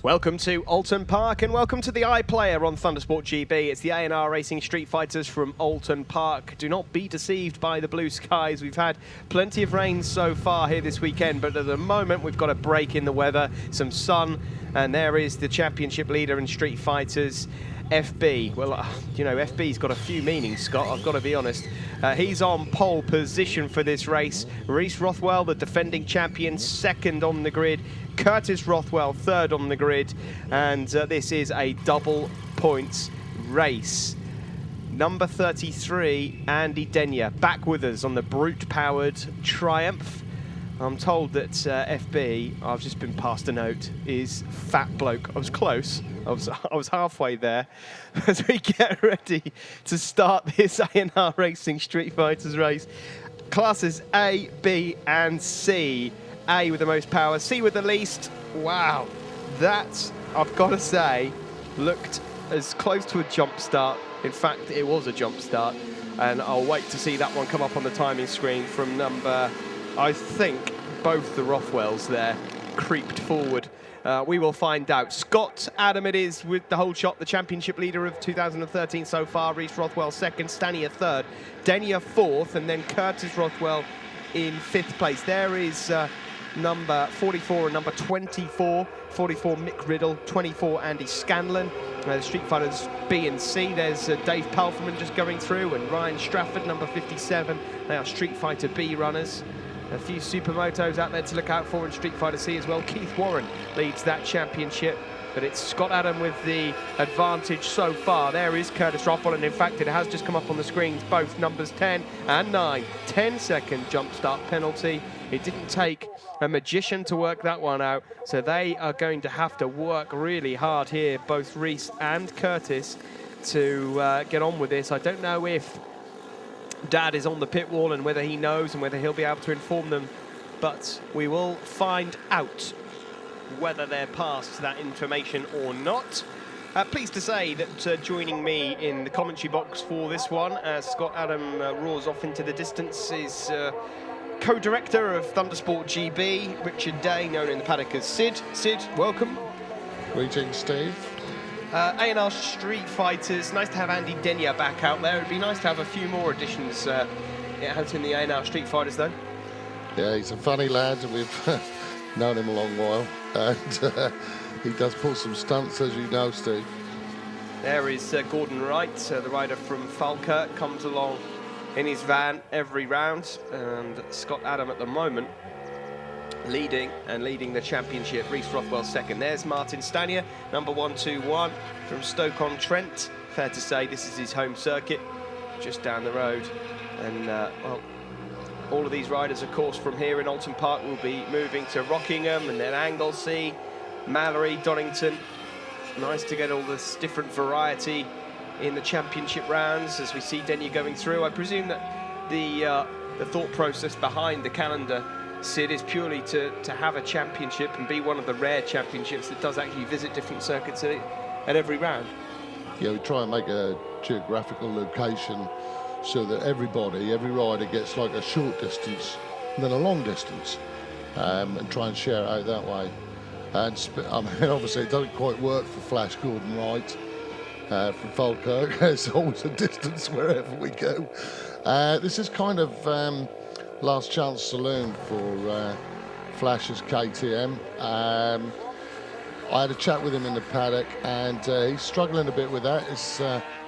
Welcome to Oulton Park and welcome to the iPlayer on Thundersport GB. It's the A&R Racing Street Fighters from Oulton Park. Do not be deceived by the blue skies. We've had plenty of rain so far here this weekend, but at the moment we've got a break in the weather, some sun, and there is the championship leader in Street Fighters, FB. Well, you know, FB's got a few meanings, Scott, I've got to be honest. He's on pole position for this race. Reese Rothwell, the defending champion, second on the grid. Curtis Rothwell, third on the grid. And this is a double points race. Number 33, Andy Denyer, back with us on the brute-powered Triumph. I'm told that FB, I've just been passed a note, is fat bloke. I was close. I was halfway there as we get ready to start this A&R Racing Street Fighters race. Classes A, B, and C. A with the most power, C with the least. Wow, that, I've got to say, looked as close to a jump start. In fact, it was a jump start. And I'll wait to see that one come up on the timing screen from number, I think, both the Rothwells there creeped forward. We will find out. Scott Adam it is with the whole shot, the championship leader of 2013 so far. Reese Rothwell second, Stanier third, Denyer fourth, and then Curtis Rothwell in fifth place. There is number 44 and number 24. 44 Mick Riddle, 24 Andy Scanlon. The Street Fighters B and C. There's Dave Palferman just going through, and Ryan Strafford, number 57. They are Street Fighter B runners. A few supermotos out there to look out for in Street Fighter C as well. Keith Warren leads that championship, but it's Scott Adam with the advantage so far. There is Curtis Rothwell, and in fact it has just come up on the screens, both numbers 10 and 9. 10-second jump start penalty. It didn't take a magician to work that one out, so they are going to have to work really hard here, both Reese and Curtis, to get on with this. I don't know if Dad is on the pit wall and whether he knows and whether he'll be able to inform them, but we will find out whether they're past that information or not. Pleased to say that joining me in the commentary box for this one, as Scott Adam roars off into the distance, is co-director of Thundersport GB, Richard Day, known in the paddock as Sid. Sid, welcome. Greetings, Steve. A&R Street Fighters, nice to have Andy Denyer back out there. It'd be nice to have a few more additions out in the A&R Street Fighters, though. Yeah, he's a funny lad. We've known him a long while, and he does pull some stunts, as you know, Steve. There is Gordon Wright, the rider from Falkirk, comes along in his van every round, and Scott Adam at the moment leading the championship. Reese Rothwell second. There's Martin Stanier, number 121 from Stoke-on-Trent. Fair to say this is his home circuit, just down the road. And well, all of these riders, of course, from here in Oulton Park will be moving to Rockingham and then Anglesey, Mallory, Donington. Nice to get all this different variety in the championship rounds as we see Denyer going through. I presume that the thought process behind the calendar, Sid, is purely to have a championship and be one of the rare championships that does actually visit different circuits at every round. Yeah, we try and make a geographical location so that every rider gets like a short distance and then a long distance, and try and share it out that way. And I mean, obviously it doesn't quite work for Flash Gordon Wright from Falkirk. There's always a distance wherever we go. This is kind of last chance saloon for Flash's KTM. I had a chat with him in the paddock, and he's struggling a bit with that.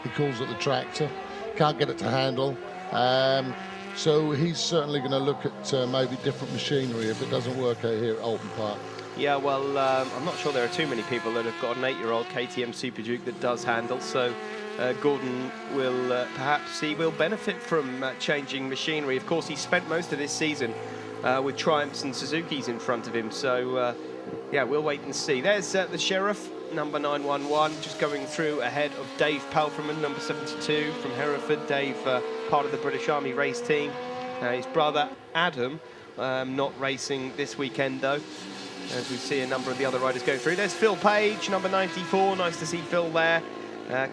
He calls it the tractor, can't get it to handle. So he's certainly going to look at maybe different machinery if it doesn't work out here at Oulton Park. Yeah, well, I'm not sure there are too many people that have got an 8-year-old KTM Super Duke that does handle, so Gordon will perhaps he will benefit from changing machinery. Of course, he spent most of this season with Triumphs and Suzukis in front of him, so yeah, we'll wait and see. There's the Sheriff, number 911, just going through ahead of Dave Palferman, number 72 from Hereford. Dave, part of the British Army race team. His brother Adam not racing this weekend though, as we see a number of the other riders going through. There's Phil Page, number 94. Nice to see Phil there.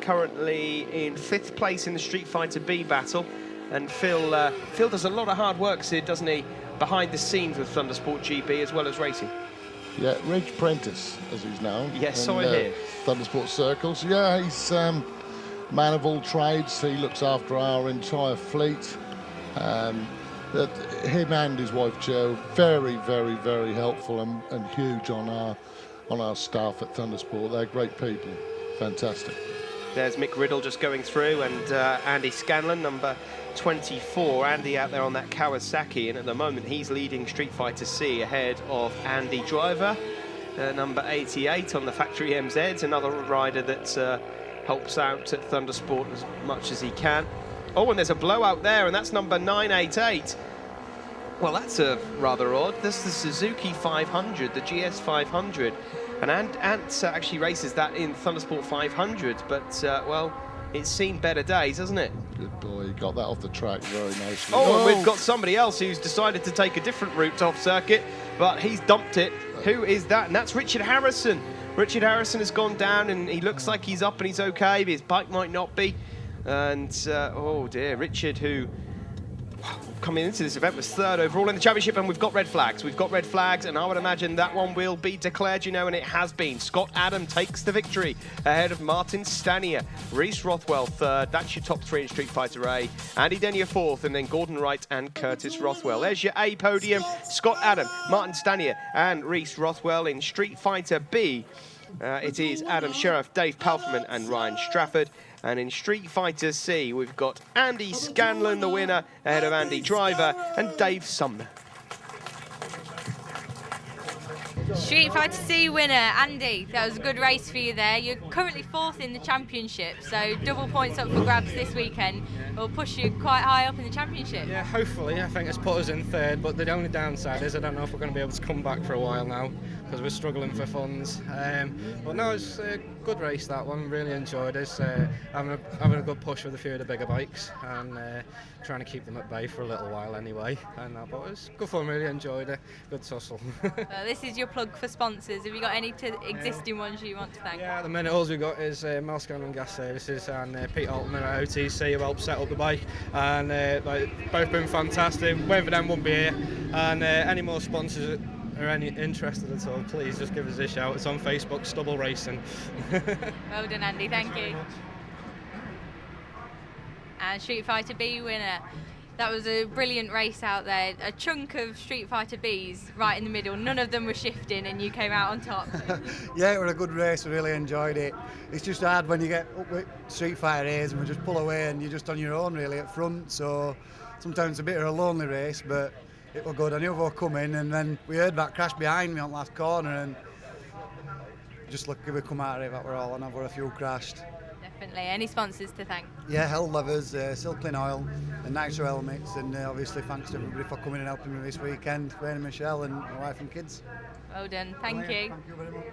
Currently in 5th place in the Street Fighter B battle. And Phil does a lot of hard work, Sid, doesn't he, behind the scenes with Thundersport GB as well as racing? Yeah, Reg Prentice, as he's known. Yes, so I hear. Thundersport circles. Yeah, he's man of all trades. He looks after our entire fleet. Him and his wife Jo, very, very, very helpful and huge on our staff at Thundersport. They're great people. Fantastic. There's Mick Riddle just going through, and Andy Scanlon, number 24. Andy out there on that Kawasaki, and at the moment he's leading Street Fighter C ahead of Andy Driver, number 88 on the Factory MZs, another rider that helps out at Thundersport as much as he can. Oh, and there's a blowout there, and that's number 988. Well, that's rather odd. This is the Suzuki 500, the GS 500. And Ant actually races that in Thundersport 500, but, well, it's seen better days, hasn't it? Good boy, he got that off the track very nicely. Oh, and we've got somebody else who's decided to take a different route off circuit, but he's dumped it. Who is that? And that's Richard Harrison. Richard Harrison has gone down, and he looks like he's up and he's okay, but his bike might not be. And, oh dear, Richard, who coming into this event was third overall in the championship, and we've got red flags. We've got red flags, and I would imagine that one will be declared, you know, and it has been. Scott Adam takes the victory ahead of Martin Stanier. Reese Rothwell third. That's your top three in Street Fighter A. Andy Denyer fourth, and then Gordon Wright and Curtis Rothwell. There's your A podium. Scott Adam, Martin Stanier, and Reese Rothwell. In Street Fighter B, it is Adam Sheriff, Dave Palfman, and Ryan Strafford. And in Street Fighter C, we've got Andy Scanlon, the winner, ahead of Andy Driver and Dave Sumner. Street Fighter C winner, Andy. That was a good race for you there. You're currently fourth in the championship, so double points up for grabs this weekend. Will push you quite high up in the championship. Yeah, hopefully. I think it's put us in third, but the only downside is I don't know if we're going to be able to come back for a while now because we're struggling for funds. But no, it's a good race, that one. Really enjoyed it. Having a good push with a few of the bigger bikes and trying to keep them at bay for a little while anyway. But it was good fun, really enjoyed it. Good tussle. This is your plug for sponsors. Have you got any existing ones you want to thank? Yeah, at the minute all we've got is Melscan and Gas Services and Pete Altman at OTC who helped set up the bike, and both been fantastic. Without them wouldn't be here, and any more sponsors are any interested at all, please just give us a shout. It's on Facebook, Stubble Racing. Well done, Andy, thank you. And Street Fighter B winner. That was a brilliant race out there. A chunk of Street Fighter Bs right in the middle. None of them were shifting, and you came out on top. Yeah, it was a good race. I really enjoyed it. It's just hard when you get up with Street Fighter A's and we just pull away and you're just on your own really at front. So sometimes it's a bit of a lonely race, but it was good. I knew they were coming, and then we heard that crash behind me on the last corner, and just lucky we come out of it. That were all, and I've got a few crashed. Definitely. Any sponsors to thank? Yeah, Hell Levers, Silklin Oil, and Nitro Helmets, and obviously thanks to everybody for coming and helping me this weekend, Wayne and Michelle, and my wife and kids. Well done, thank you. Thank you very much.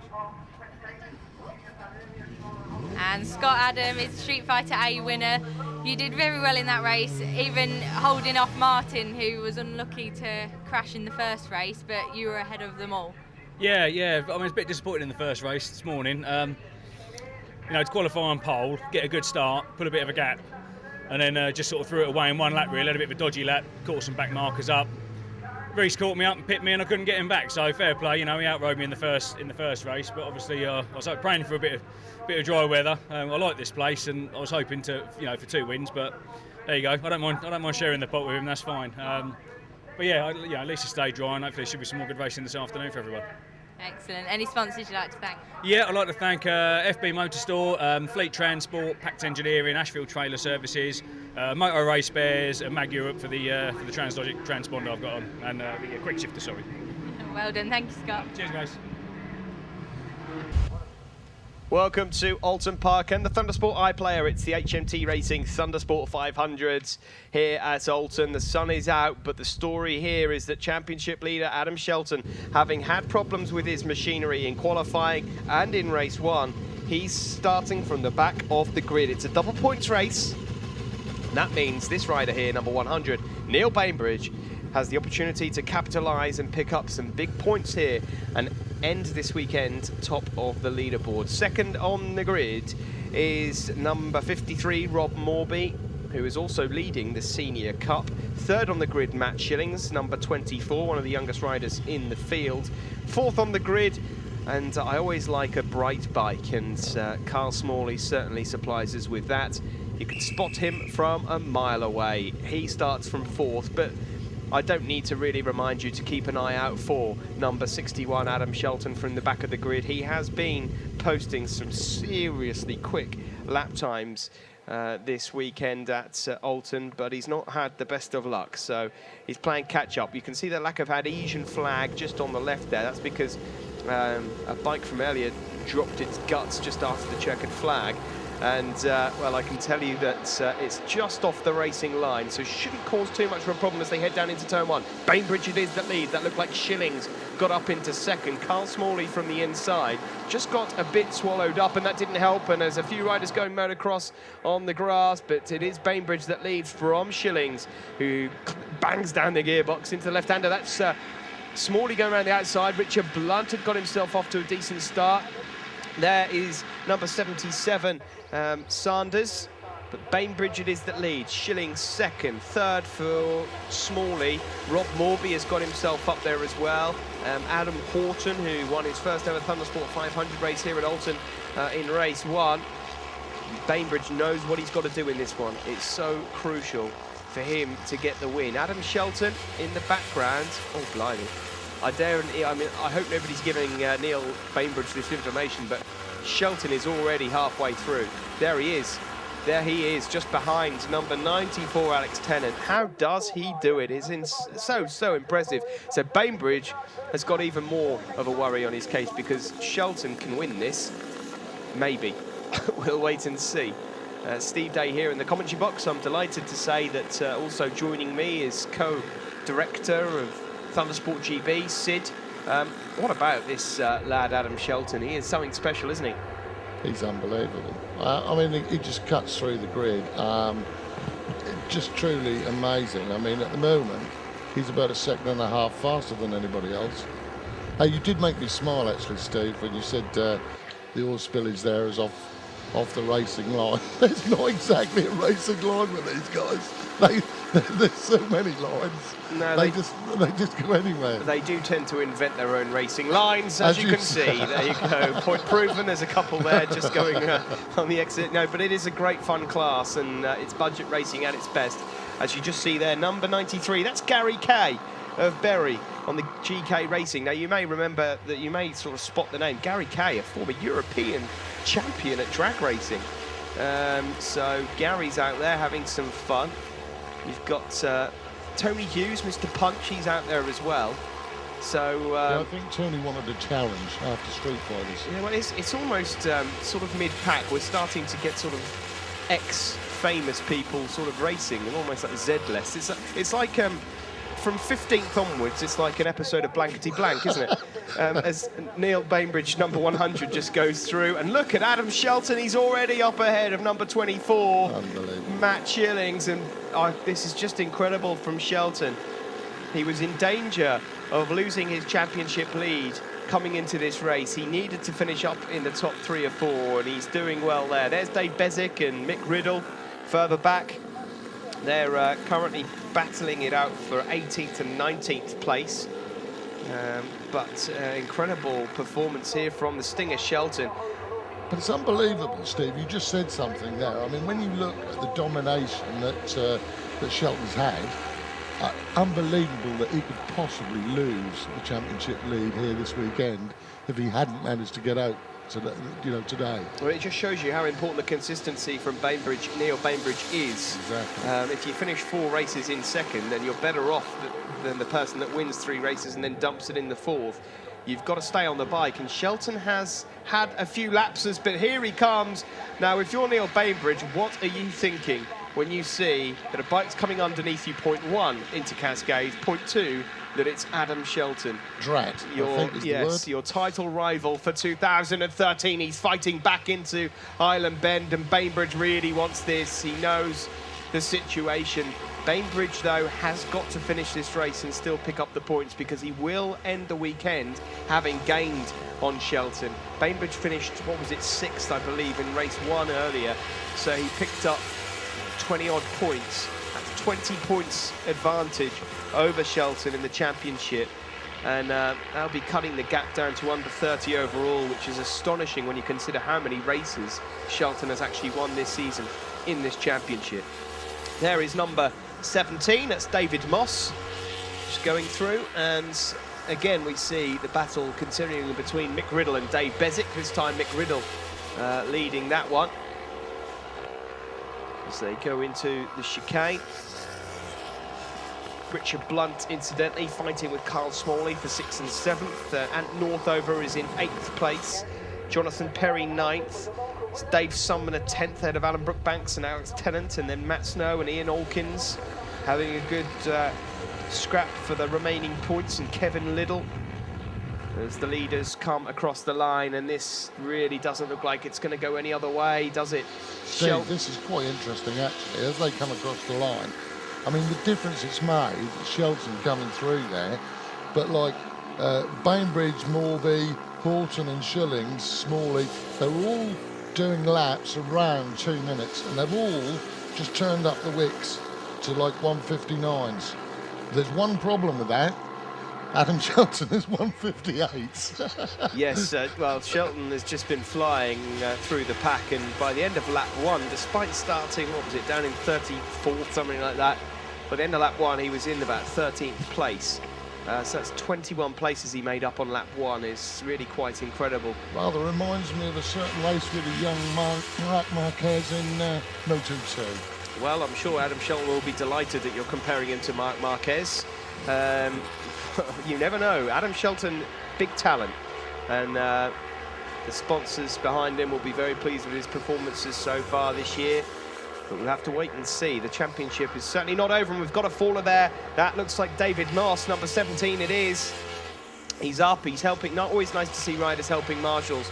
And Scott Adam is Street Fighter A winner. You did very well in that race, even holding off Martin, who was unlucky to crash in the first race, but you were ahead of them all. Yeah. I mean, I was a bit disappointed in the first race this morning. You know, to qualify on pole, get a good start, put a bit of a gap, and then just sort of threw it away in one lap really, had a bit of a dodgy lap, caught some back markers up. Reese caught me up and pipped me, and I couldn't get him back, so fair play, you know, he outrode me in the first race, but obviously I was praying for a bit of dry weather. I like this place, and I was hoping to, you know, for 2 wins, but there you go. I don't mind sharing the pot with him, that's fine. But yeah, at least it stayed dry, and hopefully there should be some more good racing this afternoon for everyone. Excellent. Any sponsors you'd like to thank? Yeah, I'd like to thank FB Motor Store, Fleet Transport, Pact Engineering, Ashfield Trailer Services, Motor Race Spares, and Mag Europe for the Translogic transponder I've got on, and the quick shifter, sorry. Well done, thank you, Scott. Cheers, guys. Welcome to Oulton Park and the Thundersport iPlayer. It's the HMT Racing Thundersport 500s here at Oulton. The sun is out, but the story here is that championship leader Adam Shelton, having had problems with his machinery in qualifying and in race one, he's starting from the back of the grid. It's a double points race. And that means this rider here, number 100, Neil Bainbridge, has the opportunity to capitalise and pick up some big points here and end this weekend top of the leaderboard. Second on the grid is number 53, Rob Morby. who is also leading the Senior Cup. Third on the grid, Matt Shillings, number 24, one of the youngest riders in the field. Fourth on the grid, and I always like a bright bike, and Carl Smalley certainly supplies us with that. You can spot him from a mile away. He starts from fourth, but I don't need to really remind you to keep an eye out for number 61, Adam Shelton, from the back of the grid. He has been posting some seriously quick lap times this weekend at Oulton, but he's not had the best of luck, so he's playing catch-up. You can see the lack of adhesion flag just on the left there. That's because a bike from Elliott dropped its guts just after the checkered flag. And, well, I can tell you that it's just off the racing line, so shouldn't cause too much of a problem as they head down into turn one. Bainbridge it is that leads. That looked like Shillings got up into second. Carl Smalley from the inside just got a bit swallowed up, and that didn't help. And there's a few riders going motocross on the grass, but it is Bainbridge that leads from Shillings, who bangs down the gearbox into the left-hander. That's Smalley going around the outside. Richard Blunt had got himself off to a decent start. There is number 77, Sanders, but Bainbridge it is that leads. Shillings second, third for Smalley. Rob Morby has got himself up there as well. Adam Horton, who won his first ever Thundersport 500 race here at Oulton in race one. Bainbridge knows what he's got to do in this one. It's so crucial for him to get the win. Adam Shelton in the background. Oh, blimey. I hope nobody's giving Neil Bainbridge this information, but Shelton is already halfway through. There he is. There he is, just behind number 94, Alex Tennant. How does he do it? It's so impressive. So Bainbridge has got even more of a worry on his case because Shelton can win this. Maybe. We'll wait and see. Steve Day here in the commentary box. I'm delighted to say that also joining me is co-director of Thundersport GB, Sid. What about this lad, Adam Shelton? He is something special, isn't he? He's unbelievable. I mean, he just cuts through the grid. Just truly amazing. I mean, at the moment, he's about a second and a half faster than anybody else. Hey, you did make me smile, actually, Steve, when you said the oil spillage there is off the racing line. There's not exactly a racing line with these guys. There's so many lines. No, they just go anywhere. They do tend to invent their own racing lines, as you can see. There you go. Point proven. There's a couple there just going on the exit. No, but it is a great fun class, and it's budget racing at its best. As you just see there, number 93. That's Gary Kay of Bury on the GK Racing. Now, you may remember that you may sort of spot the name. Gary Kay, a former European champion at drag racing. So Gary's out there having some fun. You've got Tony Hughes, Mr. Punch, he's out there as well. So yeah, I think Tony wanted a challenge after Street Fighters. Yeah, well, it's almost sort of mid-pack. We're starting to get sort of ex-famous people sort of racing, and almost like Z-less. It's like from 15th onwards, it's like an episode of Blankety Blank, isn't it? As Neil Bainbridge, number 100, just goes through. And look at Adam Shelton, he's already up ahead of number 24, Matt Shillings. And this is just incredible from Shelton. He was in danger of losing his championship lead coming into this race. He needed to finish up in the top 3 or 4, and he's doing well there. There's Dave Bezic and Mick Riddle further back. They're currently battling it out for 18th and 19th place. But incredible performance here from the Stinger Shelton. But it's unbelievable, Steve. You just said something there. I mean, when you look at the domination that Shelton's had, unbelievable that he could possibly lose the championship lead here this weekend if he hadn't managed to get out today. Well, it just shows you how important the consistency from Bainbridge, Neil Bainbridge, is. Exactly. If you finish 4 races in second, then you're better off than the person that wins 3 races and then dumps it in the 4th. You've got to stay on the bike, and Shelton has had a few lapses, but here he comes. Now, if you're Neil Bainbridge, what are you thinking when you see that a bike's coming underneath you, point 1 into Cascade, point 2, that it's Adam Shelton? Drat, your title rival for 2013. He's fighting back into Island Bend, and Bainbridge really wants this. He knows the situation. Bainbridge, though, has got to finish this race and still pick up the points, because he will end the weekend having gained on Shelton. Bainbridge finished, 6th, I believe, in race 1 earlier. So he picked up 20-odd points. That's 20 points advantage over Shelton in the championship. And they'll be cutting the gap down to under 30 overall, which is astonishing when you consider how many races Shelton has actually won this season in this championship. There is number 17, that's David Moss, just going through. And again, we see the battle continuing between Mick Riddle and Dave Bezic. This time, Mick Riddle leading that one as they go into the chicane. Richard Blunt, incidentally, fighting with Carl Smalley for 6th and 7th. Ant Northover is in 8th place. Jonathan Perry 9th. It's Dave Sumner 10th, ahead of Alan Brookbanks and Alex Tennant, and then Matt Snow and Ian Alkins having a good scrap for the remaining points, and Kevin Liddell as the leaders come across the line. And this really doesn't look like it's going to go any other way, does it? Steve, this is quite interesting, actually, as they come across the line. I mean, the difference it's made, Shelton coming through there, but like Bainbridge, Morby, Oulton and Shillings, Smalley, they're all doing laps around 2 minutes, and they've all just turned up the wicks to like 159s. There's one problem with that. Adam Shelton is 158. Yes, well, Shelton has just been flying through the pack, and by the end of lap 1, despite starting, what was it, down in 34th, something like that, by the end of lap 1, he was in about 13th place. So that's 21 places he made up on lap 1. Is really quite incredible. Rather reminds me of a certain race with a young Marc Marquez in Moto2. Well, I'm sure Adam Shelton will be delighted that you're comparing him to Marc Marquez. You never know. Adam Shelton, big talent, and the sponsors behind him will be very pleased with his performances so far this year. But we'll have to wait and see. The championship is certainly not over, and we've got a faller there. That looks like David Moss, number 17 it is. He's up, he's helping. Not always nice to see riders helping marshals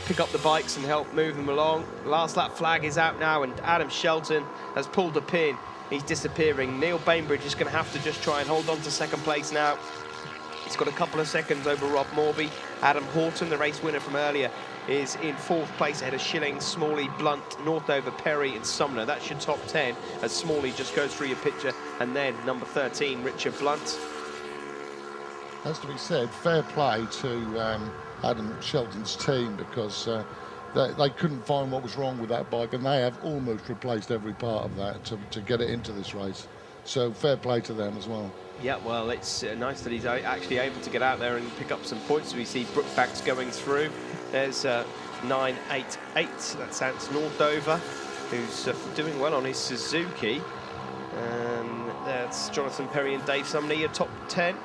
pick up the bikes and help move them along. Last lap flag is out now, and Adam Shelton has pulled a pin. He's disappearing. Neil Bainbridge is going to have to just try and hold on to second place now. He's got a couple of seconds over Rob Morby. Adam Horton, the race winner from earlier, is in 4th place ahead of Shillings, Smalley, Blunt, Northover, Perry and Sumner. That's your top 10 as Smalley just goes through your picture. And then number 13, Richard Blunt. Has to be said, fair play to Adam Shelton's team, because they couldn't find what was wrong with that bike, and they have almost replaced every part of that to get it into this race. So fair play to them as well. Yeah, well, it's nice that he's actually able to get out there and pick up some points. We see Brookbanks going through. There's 9.88. That's Ant Northover, who's doing well on his Suzuki. And that's Jonathan Perry and Dave Sumner, your top 10.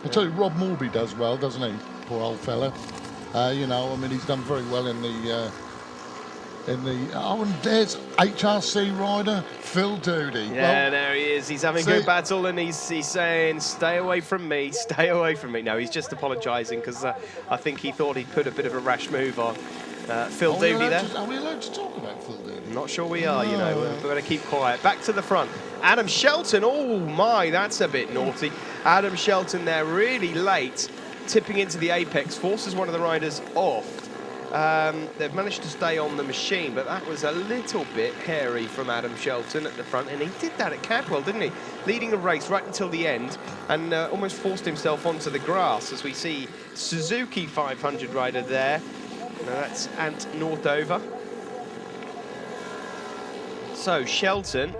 I tell you, Rob Morby does well, doesn't he? Poor old fella. You know, I mean, he's done very well in the oh, and there's HRC rider Phil Doody. Yeah, well, there he is. He's having a good battle, and he's saying, "Stay away from me, stay away from me." No, he's just apologising because I think he thought he'd put a bit of a rash move on. Phil Doody there. Are we allowed to talk about Phil Doody? I'm not sure we are. You know, we're going to keep quiet. Back to the front. Adam Shelton. Oh my, that's a bit naughty. Adam Shelton there, really late, tipping into the apex, forces one of the riders off. They've managed to stay on the machine, but that was a little bit hairy from Adam Shelton at the front, and he did that at Cadwell, didn't he? Leading a race right until the end, and almost forced himself onto the grass, as we see Suzuki 500 rider there. Now that's Ant Northover. So Shelton,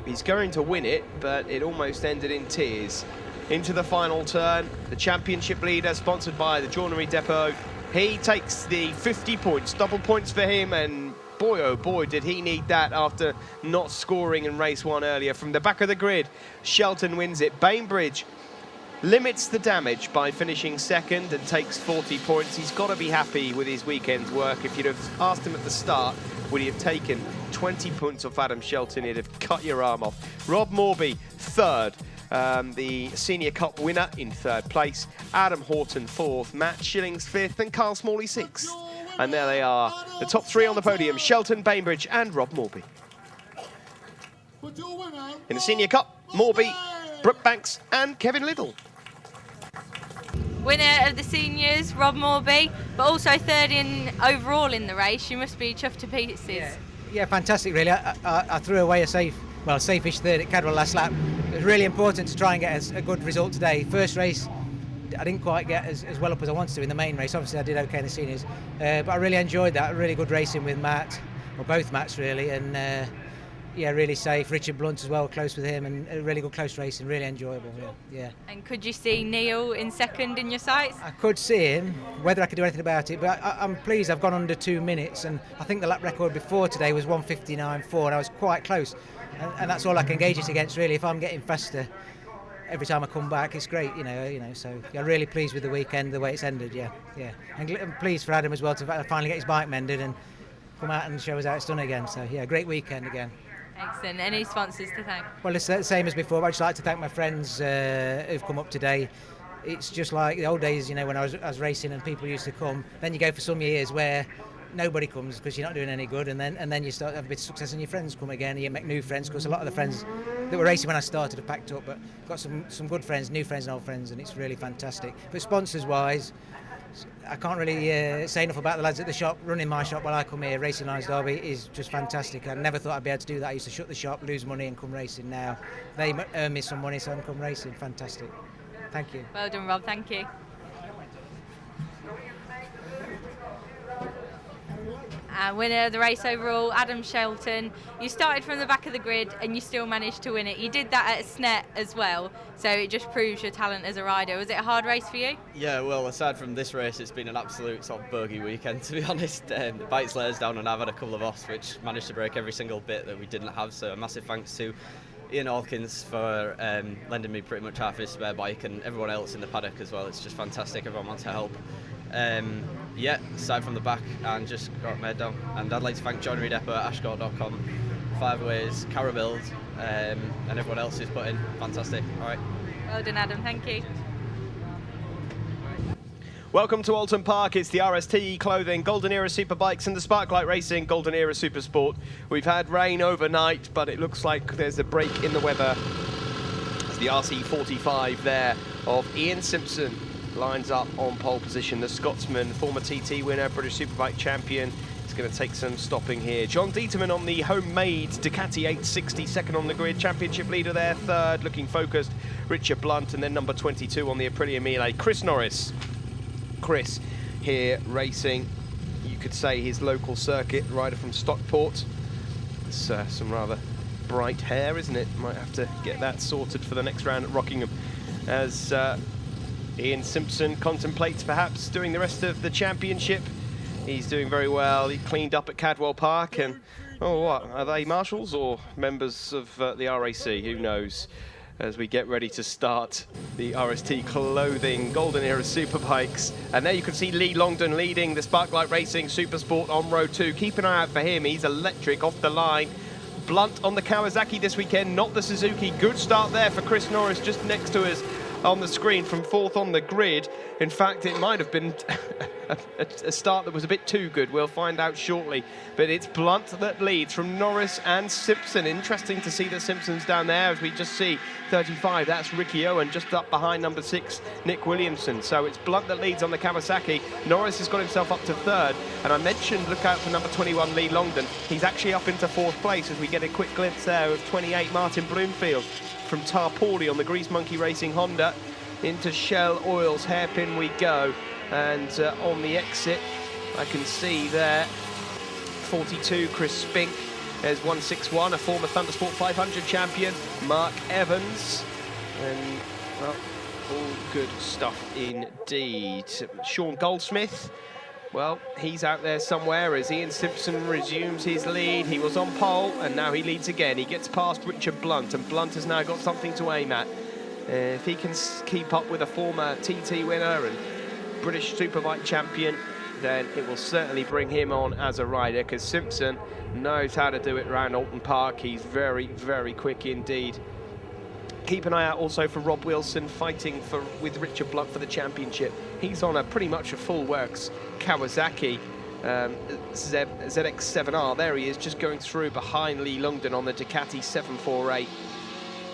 he's going to win it, but it almost ended in tears. Into the final turn, the championship leader, sponsored by the Joinery Depot. He takes the 50 points, double points for him, and boy, oh boy, did he need that after not scoring in race 1 earlier. From the back of the grid, Shelton wins it. Bainbridge limits the damage by finishing second and takes 40 points. He's got to be happy with his weekend's work. If you'd have asked him at the start, would he have taken 20 points off Adam Shelton, he'd have cut your arm off. Rob Morby, third. The Senior Cup winner in 3rd place, Adam Horton 4th, Matt Shillings 5th, and Carl Smalley 6th. And there they are, the top 3 on the podium, Shelton, Bainbridge and Rob Morby. In the Senior Cup, Morby, Brookbanks and Kevin Liddell. Winner of the seniors, Rob Morby, but also 3rd in overall in the race. You must be chuffed to pieces. Yeah, fantastic really. I threw away a safe-ish third at Cadwell last lap. It was really important to try and get a good result today. First race, I didn't quite get as well up as I wanted to in the main race. Obviously I did okay in the seniors, but I really enjoyed that. Really good racing with Matt, or both Matts really, and yeah, really safe. Richard Blunt as well, close with him, and really good close racing, really enjoyable. Yeah. And could you see Neil in second in your sights? I could see him, whether I could do anything about it, but I'm pleased I've gone under 2 minutes, and I think the lap record before today was 1:59.4, and I was quite close, and that's all I can gauge it against really. If I'm getting faster every time I come back, it's great, you know. So yeah, really pleased with the weekend, the way it's ended. Yeah. And I'm pleased for Adam as well to finally get his bike mended and come out and show us how it's done again. So yeah, great weekend again. Excellent. Any sponsors to thank? Well, it's the same as before. I'd just like to thank my friends who've come up today. It's just like the old days, you know, when I was racing and people used to come. Then you go for some years where nobody comes because you're not doing any good, and then you start to have a bit of success and your friends come again and you make new friends, because a lot of the friends that were racing when I started have packed up, but got some good friends, new friends and old friends, and it's really fantastic. But sponsors wise, I can't really say enough about the lads at the shop. Running my shop while I come here, Racing Lines Derby, is just fantastic. I never thought I'd be able to do that. I used to shut the shop, lose money and come racing. Now they earn me some money, so I can come racing. Fantastic. Thank you. Well done, Rob. Thank you. Winner of the race overall, Adam Shelton. You started from the back of the grid and you still managed to win it. You did that at Snet as well, so it just proves your talent as a rider. Was it a hard race for you? Yeah, well, aside from this race, it's been an absolute sort of bogey weekend, to be honest. The bike's let us down, and I've had a couple of offs which managed to break every single bit that we didn't have, so a massive thanks to Ian Hawkins for lending me pretty much half his spare bike, and everyone else in the paddock as well. It's just fantastic, everyone wants to help. Yeah, aside from the back, and just got made down. And I'd like to thank Joinery Depot at ashcore.com, Five Ways, Carabuild, and everyone else who's put in. Fantastic. All right. Well done, Adam. Thank you. Welcome to Oulton Park. It's the RST Clothing, Golden Era Superbikes and the Sparklight Racing Golden Era Supersport. We've had rain overnight, but it looks like there's a break in the weather. It's the RC45 there of Ian Simpson. Lines up on pole position. The Scotsman, former TT winner, British Superbike champion, is going to take some stopping here. John Dieterman on the homemade Ducati 860, second on the grid. Championship leader there, third, looking focused. Richard Blunt, and then number 22 on the Aprilia Mille, Chris Norris. Chris here racing, you could say his local circuit, rider from Stockport. It's some rather bright hair, isn't it? Might have to get that sorted for the next round at Rockingham. As Ian Simpson contemplates perhaps doing the rest of the championship. He's doing very well. He cleaned up at Cadwell Park, and oh, what are they, marshals or members of the RAC? Who knows? As we get ready to start the RST Clothing Golden Era Superbikes. And there you can see Lee Longdon leading the Sparklight Racing Supersport on row 2. Keep an eye out for him. He's electric off the line. Blunt on the Kawasaki this weekend, not the Suzuki. Good start there for Chris Norris, just next to us on the screen from fourth on the grid. In fact, it might have been a start that was a bit too good. We'll find out shortly. But it's Blunt that leads from Norris and Simpson. Interesting to see that Simpson's down there, as we just see 35. That's Ricky Owen, just up behind number 6, Nick Williamson. So it's Blunt that leads on the Kawasaki. Norris has got himself up to third. And I mentioned, look out for number 21, Lee Longdon. He's actually up into fourth place, as we get a quick glimpse there of 28, Martin Bloomfield. From Tarpawley on the Grease Monkey Racing Honda into Shell Oils hairpin we go, and on the exit I can see there 42 Chris Spink. There's 161, a former Thundersport 500 champion, Mark Evans, and well, all good stuff indeed. Sean Goldsmith, well, he's out there somewhere as Ian Simpson resumes his lead. He was on pole, and now he leads again. He gets past Richard Blunt, and Blunt has now got something to aim at. If he can keep up with a former TT winner and British Superbike champion, then it will certainly bring him on as a rider, because Simpson knows how to do it around Oulton Park. He's very, very quick indeed. Keep an eye out also for Rob Wilson fighting with Richard Blunt for the championship. He's on pretty much a full works Kawasaki ZX7R. There he is, just going through behind Lee Longdon on the Ducati 748.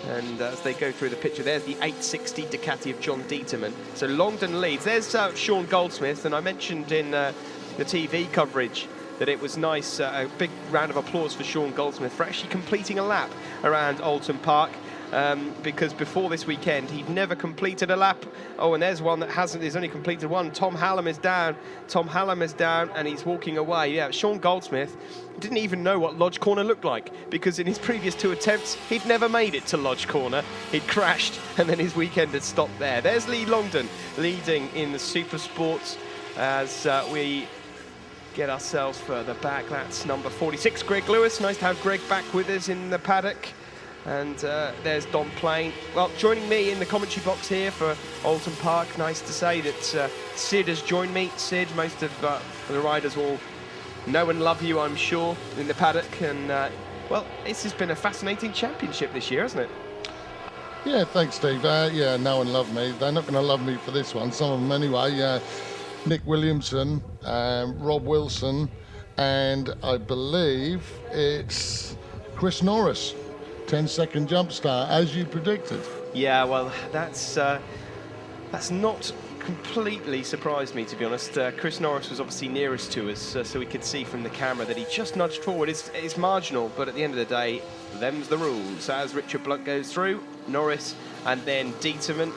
And as they go through the picture, there's the 860 Ducati of John Dieterman. So Longdon leads. There's Sean Goldsmith, and I mentioned in the TV coverage that it was nice. A big round of applause for Sean Goldsmith for actually completing a lap around Oulton Park. Because before this weekend he'd never completed a lap. Oh, and there's one that he's only completed one. Tom Hallam is down. Tom Hallam is down and he's walking away. Yeah, Sean Goldsmith didn't even know what Lodge Corner looked like, because in his previous 2 attempts he'd never made it to Lodge Corner. He'd crashed and then his weekend had stopped there. There's Lee Longdon leading in the Super Sports as we get ourselves further back. That's number 46, Greg Lewis. Nice to have Greg back with us in the paddock. And there's Don Plain. Well, joining me in the commentary box here for Oulton Park, nice to say that Sid has joined me. Sid, most of the riders will know and love you, I'm sure, in the paddock. And, well, this has been a fascinating championship this year, hasn't it? Yeah, thanks, Steve. Yeah, know and love me. They're not going to love me for this one, some of them anyway. Nick Williamson, Rob Wilson, and I believe it's Chris Norris. 10-second jump start, as you predicted. Yeah, well, that's not completely surprised me, to be honest. Chris Norris was obviously nearest to us, so we could see from the camera that he just nudged forward. It's marginal, but at the end of the day, them's the rules. As Richard Blunt goes through, Norris, and then Dieterman.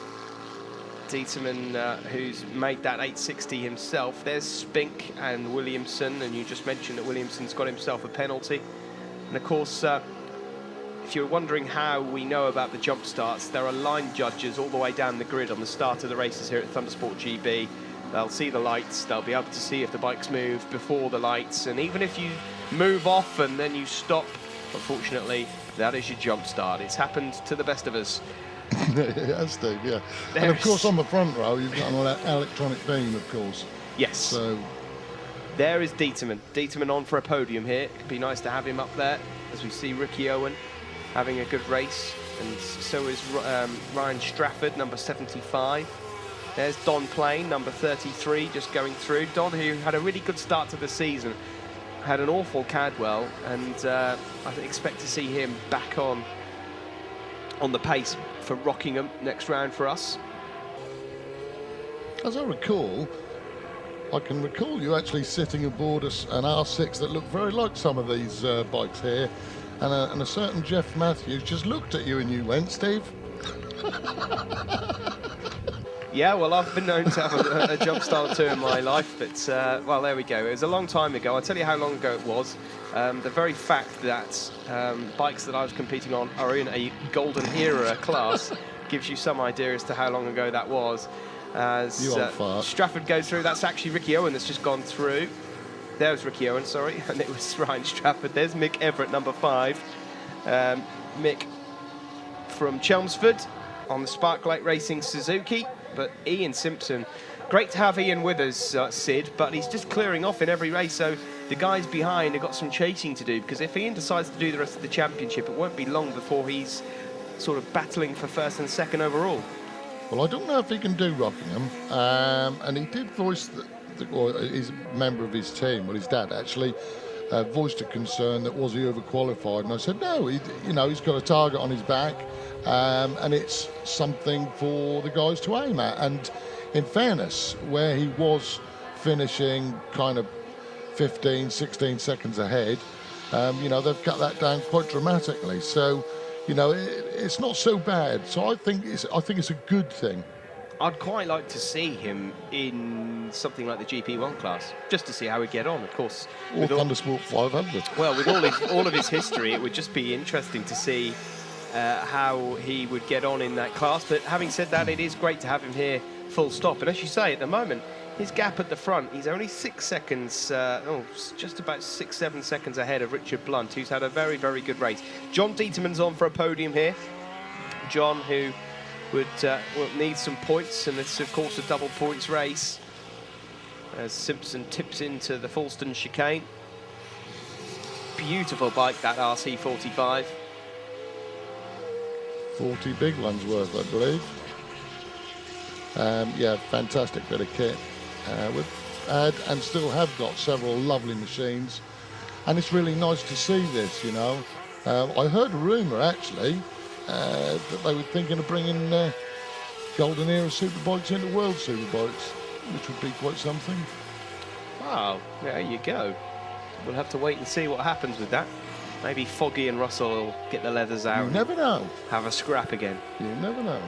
Dieterman, who's made that 860 himself. There's Spink and Williamson, and you just mentioned that Williamson's got himself a penalty. And of course, if you're wondering how we know about the jump starts, there are line judges all the way down the grid on the start of the races here at Thundersport GB. They'll see the lights, they'll be able to see if the bikes move before the lights, and even if you move off and then you stop, unfortunately, that is your jump start. It's happened to the best of us. Yeah, Steve, yeah. And of course on the front row you've got an electronic beam, of course. Yes. So there is Dieterman. Dieterman on for a podium here. It'd be nice to have him up there as we see Ricky Owen having a good race, and so is Ryan Strafford, number 75. There's Don Plain, number 33, just going through. Don, who had a really good start to the season, had an awful Cadwell, and I expect to see him back on the pace for Rockingham next round for us. As I recall, I can recall you actually sitting aboard an R6 that looked very like some of these bikes here. And a certain Jeff Matthews just looked at you and you went, Steve. Yeah, well, I've been known to have a jump start or two in my life, but, well, there we go. It was a long time ago. I'll tell you how long ago it was. The very fact that bikes that I was competing on are in a golden era class gives you some idea as to how long ago that was. As Strafford goes through, that's actually Ricky Owen that's just gone through. There was Ricky Owen, sorry, and it was Ryan Strafford. There's Mick Everett, number 5. Mick from Chelmsford on the Sparklight Racing Suzuki. But Ian Simpson, great to have Ian with us, Sid, but he's just clearing off in every race, so the guys behind have got some chasing to do, because if Ian decides to do the rest of the championship, it won't be long before he's sort of battling for first and second overall. Well, I don't know if he can do Rockingham, and he did voice or he's a member of his team, well, his dad actually voiced a concern that was he overqualified, and I said no, he's got a target on his back, and it's something for the guys to aim at. And in fairness, where he was finishing kind of 15, 16 seconds ahead, they've cut that down quite dramatically. So, it's not so bad. So I think it's a good thing. I'd quite like to see him in something like the GP1 class, just to see how he'd get on, of course. Or Thundersport 500. Well, with all of his history, it would just be interesting to see how he would get on in that class. But having said that, it is great to have him here full stop. And as you say, at the moment, his gap at the front, he's only 6 seconds, just about 6-7 seconds ahead of Richard Blunt, who's had a very, very good race. John Dieterman's on for a podium here. John, who will need some points, and it's, of course, a double points race as Simpson tips into the Falston chicane. Beautiful bike, that RC45. 40 big ones worth, I believe. Yeah, fantastic bit of kit. We've had and still have got several lovely machines, and it's really nice to see this, I heard a rumour, actually, that they were thinking of bringing Golden Era Superbikes into World Superbikes, which would be quite something. Wow, there you go. we'll have to wait and see what happens with that. Maybe Foggy and Russell will get the leathers out. You never know. Have a scrap again. You never know.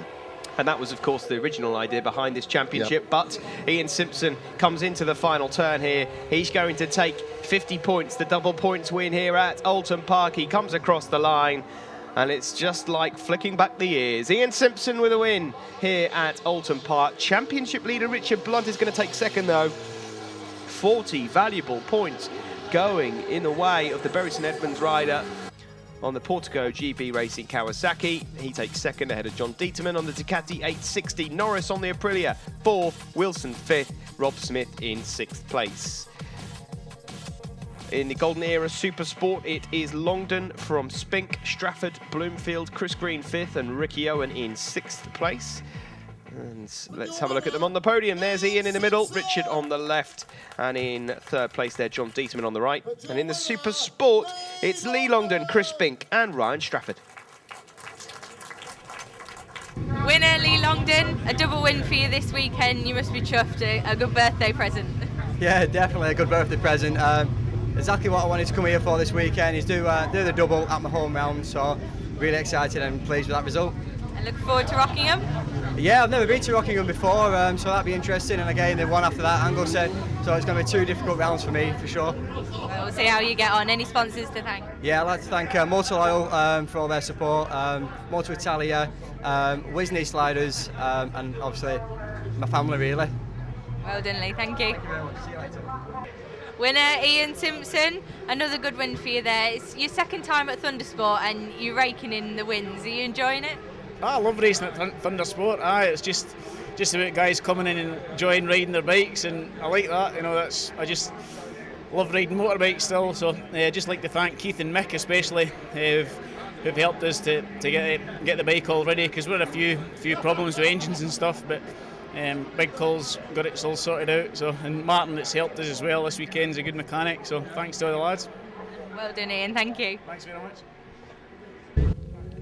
And that was, of course, the original idea behind this championship. But Ian Simpson comes into the final turn here. He's going to take 50 points, the double points win here at Oulton Park. He comes across the line, and it's just like flicking back the years. Ian Simpson with a win here at Oulton Park. Championship leader Richard Blunt is going to take second, though. 40 valuable points going in the way of the Bury St Edmunds rider on the Portico GB Racing Kawasaki. He takes second ahead of John Dieterman on the Ducati 860. Norris on the Aprilia, fourth. Wilson fifth. Rob Smith in sixth place. In the Golden Era Super Sport, it is Longdon from Spink, Strafford, Bloomfield, Chris Green fifth, and Ricky Owen in sixth place. And let's have a look at them on the podium. There's Ian in the middle, Richard on the left, and in third place there, John Dieterman on the right. And in the Super Sport, it's Lee Longdon, Chris Spink, and Ryan Strafford. Winner Lee Longdon, a double win for you this weekend. You must be chuffed. A good birthday present. Yeah, definitely a good birthday present. Exactly what I wanted to come here for this weekend is do the double at my home round. So really excited and pleased with that result. I look forward to Rockingham. Yeah, I've never been to Rockingham before, so that'd be interesting. And again, the one after that, Anglesey. So it's going to be 2 difficult rounds for me, for sure. We'll see how you get on. Any sponsors to thank? Yeah, I'd like to thank Motor Oil for all their support, Motor Italia, Wisney Sliders, and obviously my family, really. Well done, Lee. Thank you. Thank you very much. See you later. Winner Ian Simpson, another good win for you there. It's your second time at Thundersport and you're raking in the wins. Are you enjoying it? I love racing at Thundersport. It's just about guys coming in and enjoying riding their bikes, and I like that. You know, I just love riding motorbikes still. So I just like to thank Keith and Mick especially, who've helped us to get the bike all ready, because we had a few problems with engines and stuff, but Big Cole's got it all sorted out. So, and Martin that's helped us as well this weekend's a good mechanic. So thanks to all the lads. Well done, Ian. Thank you. Thanks very much.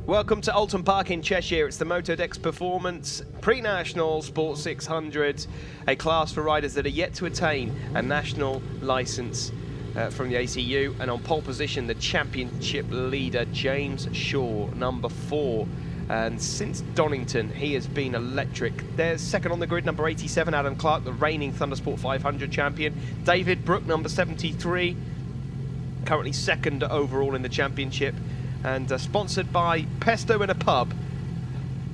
Welcome to Oulton Park in Cheshire. It's the Motodex Performance Pre-National Sport 600, a class for riders that are yet to attain a national licence from the ACU. And on pole position, the championship leader, James Shaw, number 4. And since Donington, he has been electric. There's second on the grid, number 87, Adam Clark, the reigning Thundersport 500 champion. David Brooke, number 73, currently second overall in the championship. And sponsored by Pesto in a Pub,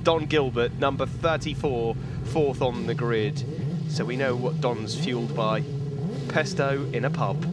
Don Gilbert, number 34, fourth on the grid. So we know what Don's fueled by. Pesto in a Pub.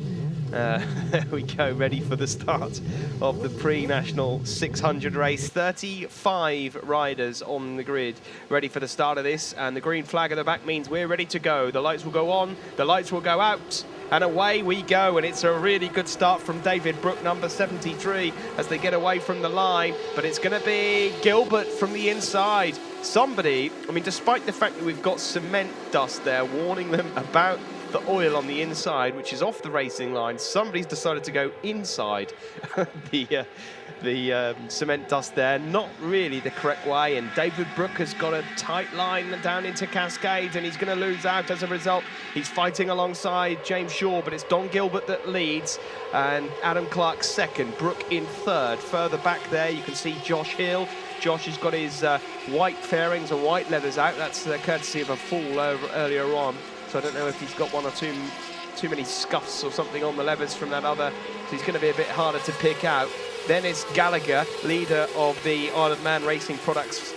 There we go, ready for the start of the pre-national 600 race. 35 riders on the grid, ready for the start of this. And the green flag at the back means we're ready to go. The lights will go on, the lights will go out. And away we go, and it's a really good start from David Brooke, number 73, as they get away from the line. But it's going to be Gilbert from the inside. Somebody, I mean, despite the fact that we've got cement dust there warning them about the oil on the inside, which is off the racing line, somebody's decided to go inside the cement dust there. Not really the correct way, and David Brooke has got a tight line down into Cascades, and he's going to lose out as a result. He's fighting alongside James Shaw, but it's Don Gilbert that leads, and Adam Clark second, Brooke in third. Further back there, you can see Josh Hill. Josh has got his white fairings and white leathers out. That's courtesy of a fall earlier on. So I don't know if he's got one or too many scuffs or something on the levers from that other. So he's going to be a bit harder to pick out. Then it's Gallagher, leader of the Isle of Man Racing Products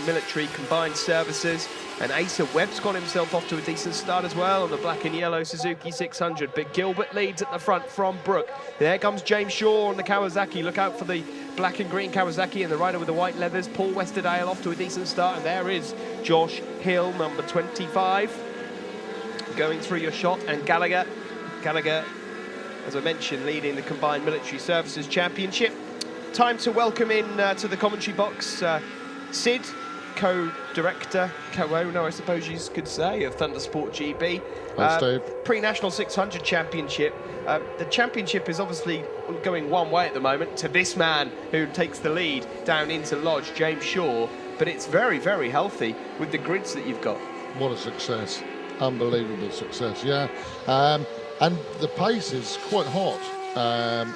military combined services. And Asa Webb's got himself off to a decent start as well on the black and yellow Suzuki 600. But Gilbert leads at the front from Brooke. There comes James Shaw on the Kawasaki. Look out for the black and green Kawasaki and the rider with the white leathers. Paul Westerdale off to a decent start. And there is Josh Hill, number 25. Going through your shot, and Gallagher, as I mentioned, leading the Combined Military Services Championship. Time to welcome in to the commentary box Sid, co-director, co-owner, I suppose you could say, of Thundersport GB. Thanks, Dave. Pre-National 600 Championship. The championship is obviously going one way at the moment, to this man who takes the lead down into Lodge, James Shaw, but it's very, very healthy with the grids that you've got. What a success. Unbelievable success, yeah. And the pace is quite hot.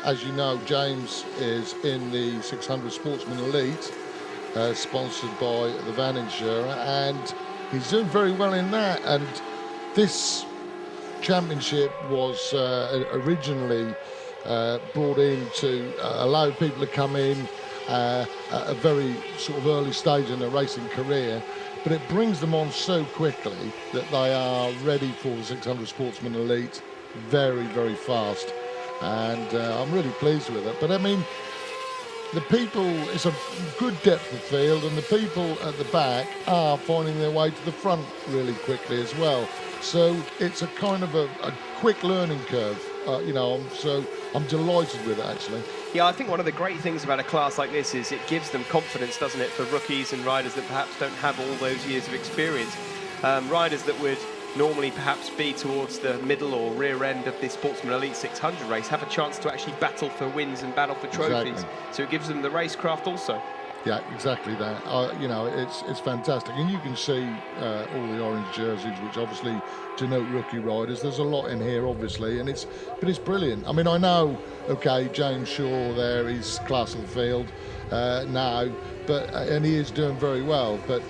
As you know, James is in the 600 Sportsman Elite, sponsored by the Van Insurer, and he's doing very well in that. And this championship was originally brought in to allow people to come in at a very sort of early stage in their racing career, but it brings them on so quickly that they are ready for the 600 Sportsman Elite very, very fast. And I'm really pleased with it. But I mean, the people, it's a good depth of field, and the people at the back are finding their way to the front really quickly as well. So it's a kind of a quick learning curve, so I'm delighted with it, actually. Yeah, I think one of the great things about a class like this is it gives them confidence, doesn't it, for rookies and riders that perhaps don't have all those years of experience. Riders that would normally perhaps be towards the middle or rear end of the Sportsman Elite 600 race have a chance to actually battle for wins and battle for trophies. Exactly. So it gives them the racecraft also. Yeah, exactly that. It's fantastic, and you can see all the orange jerseys, which obviously denote rookie riders. There's a lot in here, obviously, but it's brilliant. I mean, I know, okay, James Shaw there, he's class of the field now, and he is doing very well. But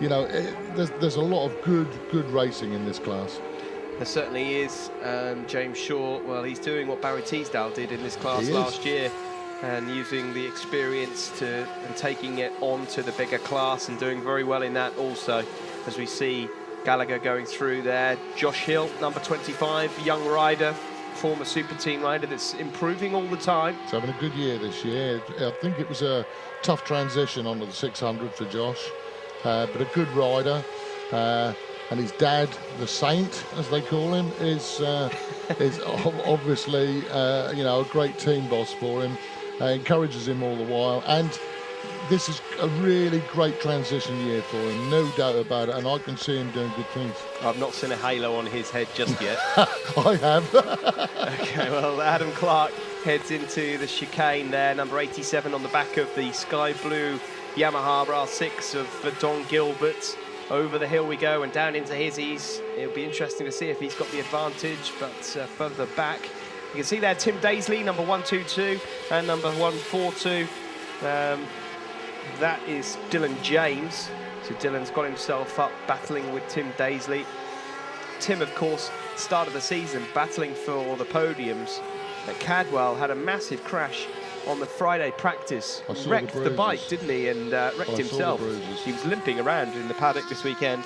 there's a lot of good racing in this class. There certainly is. James Shaw, well, he's doing what Barry Teasdale did in this class last year, and using the experience and taking it on to the bigger class and doing very well in that also, as we see Gallagher going through there. Josh Hill, number 25, young rider, former super team rider that's improving all the time. He's having a good year this year. I think it was a tough transition onto the 600 for Josh, but a good rider. And his dad, the Saint, as they call him, is obviously a great team boss for him. Encourages him all the while, and this is a really great transition year for him, no doubt about it, and I can see him doing good things. I've not seen a halo on his head just yet. I have. Okay, well, Adam Clark heads into the chicane there, number 87 on the back of the sky blue Yamaha R6 of Don Gilbert. Over the hill we go and down into Hizzies. It'll be interesting to see if he's got the advantage, but further back you can see there Tim Daisley, number 122 and number 142. That is Dylan James. So Dylan's got himself up battling with Tim Daisley. Tim, of course, start of the season battling for the podiums. Cadwell had a massive crash on the Friday practice. Wrecked the bike, didn't he? And wrecked himself. He was limping around in the paddock this weekend.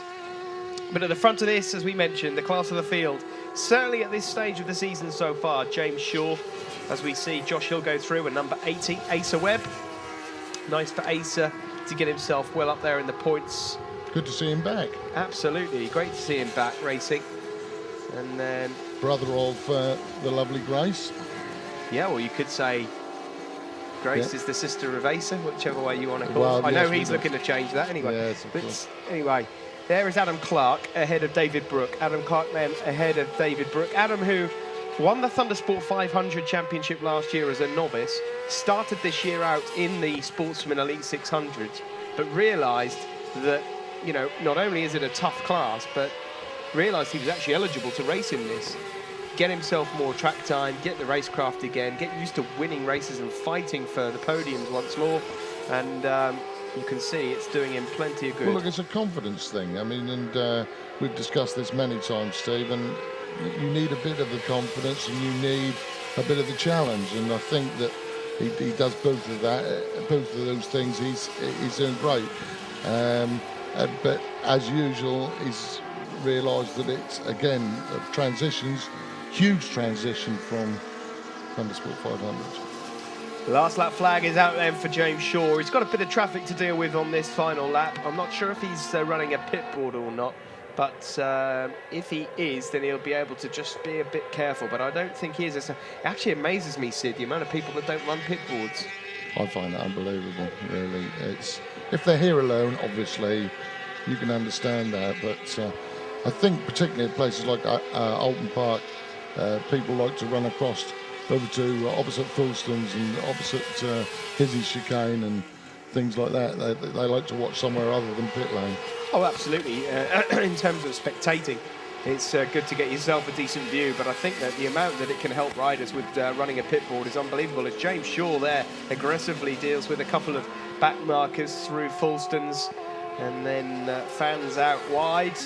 But at the front of this, as we mentioned, the class of the field, certainly at this stage of the season so far, James Shaw, as we see Josh Hill go through, and number 80, Asa Webb. Nice for Asa to get himself well up there in the points. Good to see him back. Absolutely, great to see him back racing. And then... brother of the lovely Grace. Yeah, well, you could say Grace is the sister of Asa, whichever way you want to call it. I know he's looking to change that anyway. Yes, of course. Anyway, there is Adam Clark ahead of David Brooke. Adam Clark then ahead of David Brooke. Adam, who won the Thundersport 500 championship last year as a novice, started this year out in the Sportsman Elite 600, but realised that, not only is it a tough class, but realised he was actually eligible to race in this. Get himself more track time, get the racecraft again, get used to winning races and fighting for the podiums once more. And you can see it's doing him plenty of good. Well, look, it's a confidence thing. I mean, and we've discussed this many times, Steve, and you need a bit of the confidence and you need a bit of the challenge. And I think that he does both of those things. He's doing great. But as usual, he's realised that it's, again, transitions. Huge transition from Thundersport 500. Last lap flag is out then for James Shaw. He's got a bit of traffic to deal with on this final lap. I'm not sure if he's running a pit board or not, but if he is, then he'll be able to just be a bit careful. But I don't think he is. It actually amazes me, Sid, the amount of people that don't run pit boards. I find that unbelievable, really. If they're here alone, obviously, you can understand that, but I think particularly in places like Oulton Park, people like to run across over to opposite Fulston's and opposite Hizzy's chicane and things like that. They like to watch somewhere other than pit lane. Oh, absolutely. In terms of spectating, it's good to get yourself a decent view, but I think that the amount that it can help riders with running a pit board is unbelievable. As James Shaw there aggressively deals with a couple of back markers through Fulstons and then fans out wide.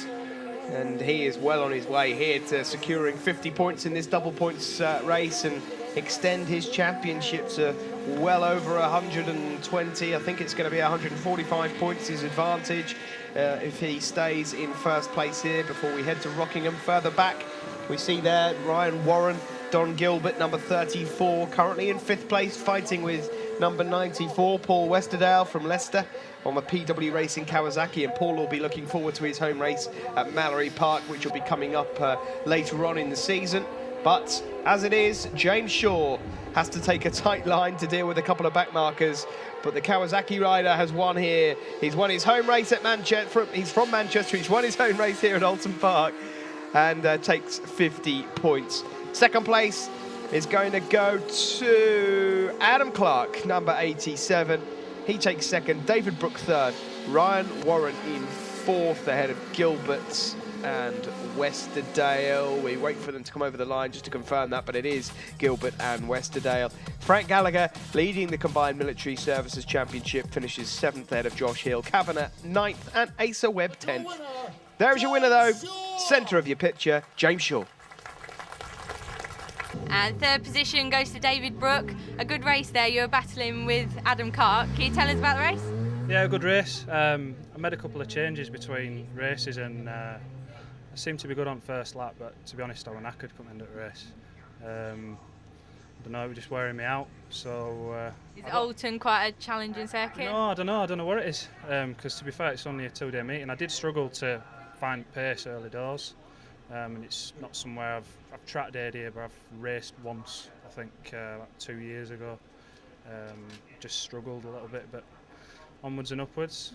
And he is well on his way here to securing 50 points in this double points race and extend his championship to well over 120. I think it's going to be 145 points his advantage if he stays in first place here before we head to Rockingham. Further back, we see there Ryan Warren, Don Gilbert, number 34, currently in 5th place, fighting with number 94, Paul Westerdale from Leicester on the PW Racing Kawasaki, and Paul will be looking forward to his home race at Mallory Park, which will be coming up later on in the season. But as it is, James Shaw has to take a tight line to deal with a couple of back markers, but the Kawasaki rider has won here. He's won his home race at Manchester. He's from Manchester. He's won his home race here at Oulton Park and takes 50 points. Second place is going to go to Adam Clark, number 87. He takes second. David Brooke third. Ryan Warren in fourth, ahead of Gilbert and Westerdale. We wait for them to come over the line just to confirm that, but it is Gilbert and Westerdale. Frank Gallagher, leading the Combined Military Services Championship, finishes 7th ahead of Josh Hill. Kavanagh 9th and Asa Webb 10th. There's your winner though. Centre of your picture, James Shaw. And third position goes to David Brooke. A good race there. You were battling with Adam Clark. Can you tell us about the race? Yeah, good race. I made a couple of changes between races and I seemed to be good on first lap, but to be honest, I was knackered coming into the race. I don't know, it was just wearing me out. So is Oulton quite a challenging circuit? No, I don't know what it is. Because to be fair, it's only a 2-day meeting. I did struggle to find pace early doors. And it's not somewhere I've tracked here, but I've raced once, I think, like 2 years ago. Just struggled a little bit, but onwards and upwards.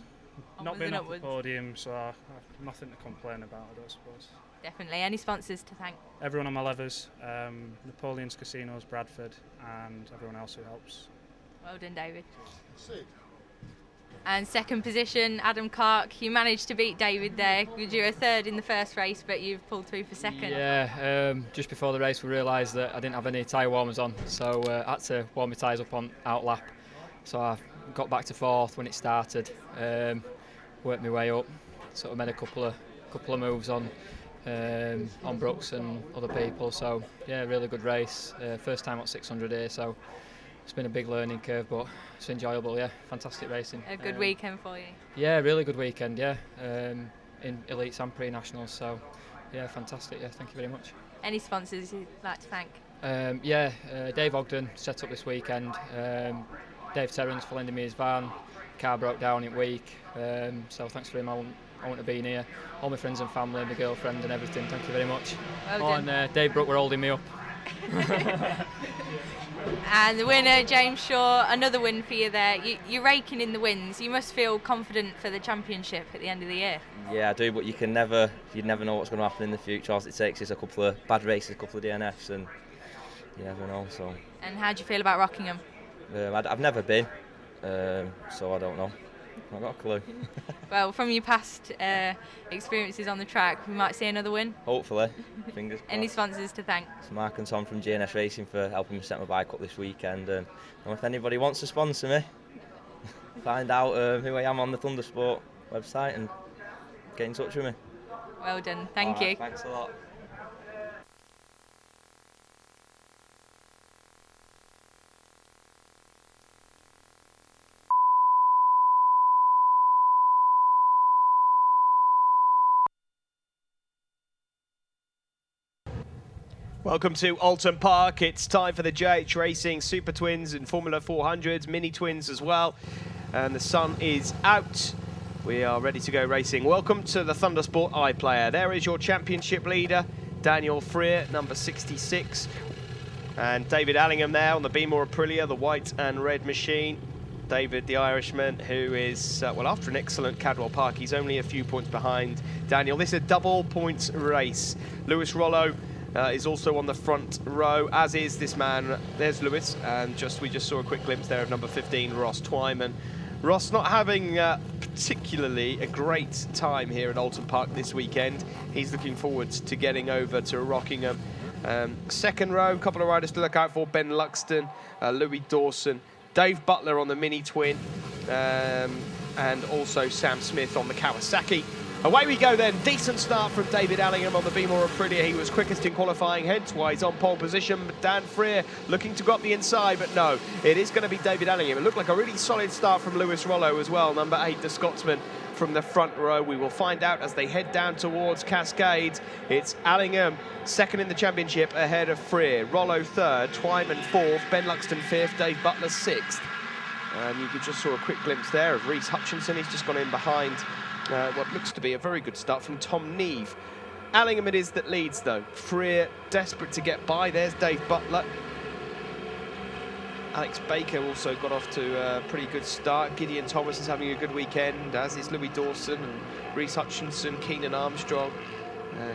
Not been off the podium, so I've nothing to complain about, I don't suppose. Definitely. Any sponsors to thank? Everyone on my levers, Napoleon's Casinos, Bradford, and everyone else who helps. Well done, David. And second position, Adam Clark. You managed to beat David there. You were third in the first race, but you've pulled through for second. Yeah, just before the race we realised that I didn't have any tyre warmers on, so I had to warm my tyres up on out lap. So I got back to fourth when it started, worked my way up, sort of made a couple of moves on Brooks and other people. So yeah, really good race. First time at 600 here, so it's been a big learning curve, but it's enjoyable. Yeah, fantastic racing. A good weekend for you. Yeah, really good weekend. Yeah, in elites and pre-nationals. So yeah, fantastic. Yeah, thank you very much. Any sponsors you'd like to thank? Dave Ogden set up this weekend. Dave Terrence for lending me his van. Car broke down in week, so thanks for him. I wouldn't have been here. All my friends and family, my girlfriend and everything. Thank you very much. Well done. And Dave Brooke were holding me up. And the winner, James Shaw, another win for you there. You're raking in the wins. You must feel confident for the championship at the end of the year. Yeah, I do, but you'd never know what's going to happen in the future. All it takes is a couple of bad races, a couple of DNFs, and you never know. So. And how do you feel about Rockingham? I've never been, so I don't know. I've got a clue. Well, from your past experiences on the track, we might see another win. Hopefully, fingers crossed. Any sponsors to thank? So Mark and Tom from GNS Racing for helping me set my bike up this weekend. And if anybody wants to sponsor me, find out who I am on the Thundersport website and get in touch with me. Well done, thank you. Thanks a lot. Welcome to Oulton Park. It's time for the JH Racing Super Twins and Formula 400s, Mini Twins as well. And the sun is out. We are ready to go racing. Welcome to the Thundersport iPlayer. There is your championship leader, Daniel Freer, number 66. And David Allingham there on the Beamer Aprilia, the white and red machine. David, the Irishman, who is, well, after an excellent Cadwell Park, he's only a few points behind Daniel. This is a double points race. Lewis Rollo is also on the front row, as is this man. There's Lewis, and we just saw a quick glimpse there of number 15, Ross Twyman. Ross not having particularly a great time here at Oulton Park this weekend. He's looking forward to getting over to Rockingham. Second row, a couple of riders to look out for: Ben Luxton, Louis Dawson, Dave Butler on the Mini Twin, and also Sam Smith on the Kawasaki. Away we go then. Decent start from David Allingham on the Be More Aprilia. He was quickest in qualifying, hence why he's on pole position. But Dan Freer looking to go up the inside, but no, it is going to be David Allingham. It looked like a really solid start from Lewis Rollo as well, number 8, the Scotsman from the front row. We will find out as they head down towards Cascades. It's Allingham second in the championship ahead of Freer. Rollo third, Twyman fourth, Ben Luxton fifth, Dave Butler sixth. And you just saw a quick glimpse there of Rhys Hutchinson. He's just gone in behind what looks to be a very good start from Tom Neve. Allingham it is that leads though. Freer desperate to get by. There's Dave Butler. Alex Baker also got off to a pretty good start. Gideon Thomas is having a good weekend, as is Louis Dawson and Rhys Hutchinson, Keenan Armstrong.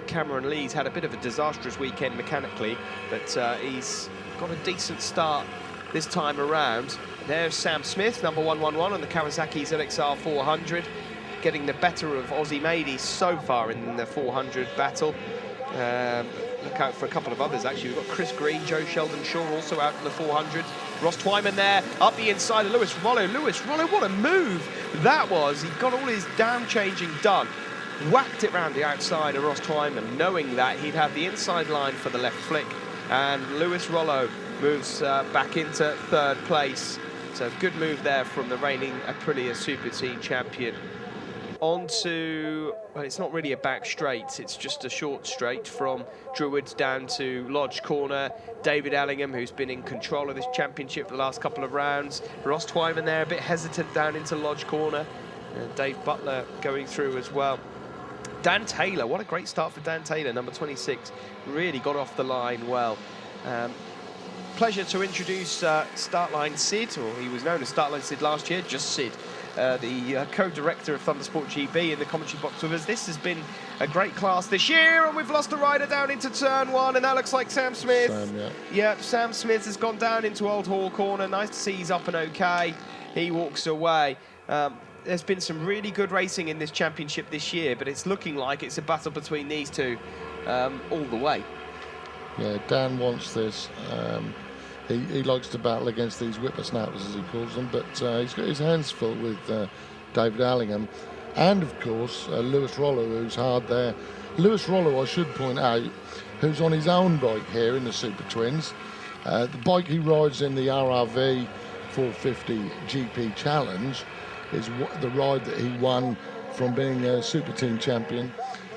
Cameron Lee's had a bit of a disastrous weekend mechanically, but he's got a decent start this time around. There's Sam Smith, number 111 on the Kawasaki ZXR 400. Getting the better of Ozzy Mady so far in the 400 battle. Look out for a couple of others, actually. We've got Chris Green, Joe Sheldon Shaw also out in the 400. Ross Twyman there, up the inside of Lewis Rollo. Lewis Rollo, what a move that was. He got all his down changing done. Whacked it round the outside of Ross Twyman, knowing that he'd have the inside line for the left flick. And Lewis Rollo moves back into third place. So good move there from the reigning Aprilia Super Team champion. On to, well, it's not really a back straight, it's just a short straight from Druids down to Lodge Corner. David Allingham, who's been in control of this championship the last couple of rounds. Ross Twyman there, a bit hesitant down into Lodge Corner. And Dave Butler going through as well. Dan Taylor, what a great start for Dan Taylor, number 26. Really got off the line well. Pleasure to introduce Startline Sid, or he was known as Startline Sid last year, just Sid. The co-director of Thundersport GB in the commentary box with us. This has been a great class this year, and we've lost a rider down into turn 1, and that looks like Sam Smith. Sam Smith has gone down into Old Hall Corner. Nice to see he's up and okay. He walks away. There's been some really good racing in this championship this year, but it's looking like it's a battle between these two all the way. Yeah, Dan wants this. He likes to battle against these whippersnappers, as he calls them, but he's got his hands full with David Allingham and, of course, Lewis Rollo, who's hard there. Lewis Rollo, I should point out, who's on his own bike here in the Super Twins. The bike he rides in the RRV 450 GP Challenge is the ride that he won from being a Super Team champion.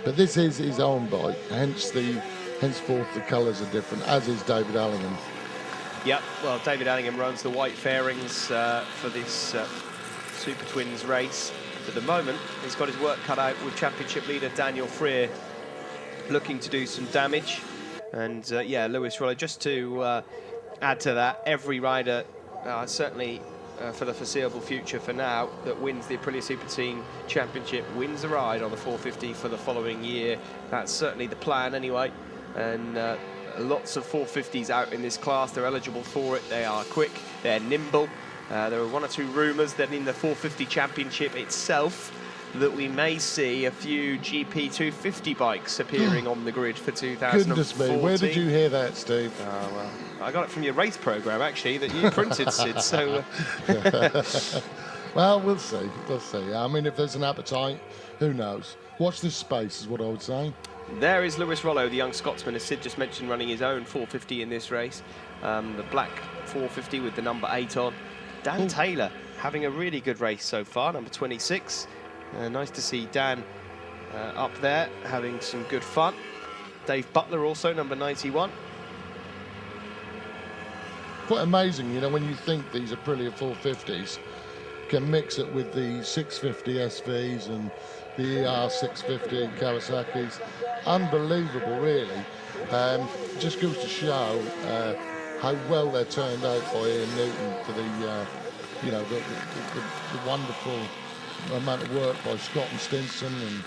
But this is his own bike, henceforth the colours are different, as is David Allingham. Yep, well, David Allingham runs the white fairings for this Super Twins race. At the moment, he's got his work cut out with championship leader Daniel Freer looking to do some damage. And yeah, Lewis Rollo, just to add to that, every rider, certainly for the foreseeable future for now, that wins the Aprilia Super Team Championship wins a ride on the 450 for the following year. That's certainly the plan anyway. And lots of 450s out in this class. They're eligible for it. They are quick. They're nimble. There are one or two rumours that in the 450 Championship itself that we may see a few GP 250 bikes appearing on the grid for 2014. Goodness me, where did you hear that, Steve? Oh, well, I got it from your race programme, actually, that you printed, Sid, so... Well, we'll see. We'll see. I mean, if there's an appetite, who knows? Watch this space, is what I would say. There is Lewis Rollo, the young Scotsman, as Sid just mentioned, running his own 450 in this race. The black 450 with the number 8 on. Dan Taylor having a really good race so far, number 26. Nice to see Dan up there having some good fun. Dave Butler also, number 91. Quite amazing, you know, when you think these Aprilia 450s can mix it with the 650 SVs and the ER 650 Kawasaki's. Unbelievable, really. Just goes to show how well they're turned out by Ian Newton for the, you know, the wonderful amount of work by Scott and Stinson, and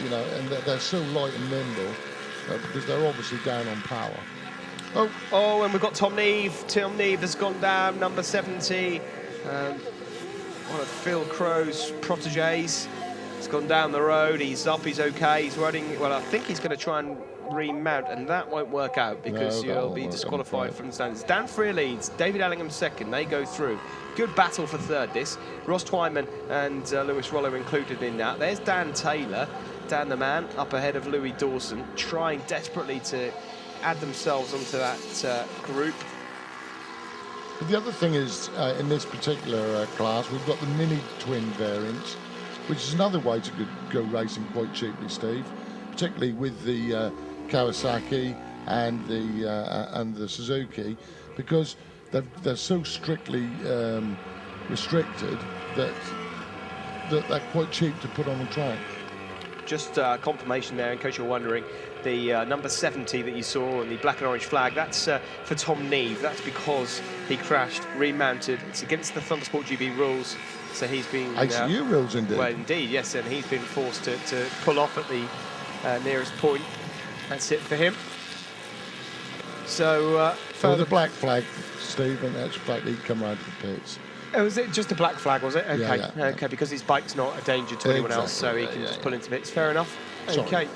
you know, and they're so light and nimble because they're obviously down on power. Oh, and we've got Tom Neve. Tom Neve has gone down, number 70. one of Phil Crow's proteges. He's gone down the road, he's up, he's okay, he's running. Well, I think he's going to try and remount, and that won't work out because No, you'll be disqualified from the standards. Dan Freer leads, David Allingham second, they go through. Good battle for third this. Ross Twyman and Lewis Rollo included in that. There's Dan Taylor, Dan the man, up ahead of Louis Dawson, trying desperately to add themselves onto that group. But the other thing is, in this particular class, we've got the mini twin variants, which is another way to go racing quite cheaply, Steve, particularly with the Kawasaki and the Suzuki, because they're so strictly restricted that they're quite cheap to put on the track. Just confirmation there, in case you're wondering, the number 70 that you saw on the black and orange flag, that's for Tom Neve. That's because he crashed, remounted. It's against the Thundersport GB rules, so he's been... ACU rules, indeed. Well, indeed, yes, and he's been forced to pull off at the nearest point. That's it for him. So, for the black flag, Steve, and that's the fact he'd come round to the pits. Oh, was it just a black flag, was it? Okay, Yeah. okay, because his bike's not a danger to anyone else, so he can just pull into bits. Fair enough. Sorry. Okay.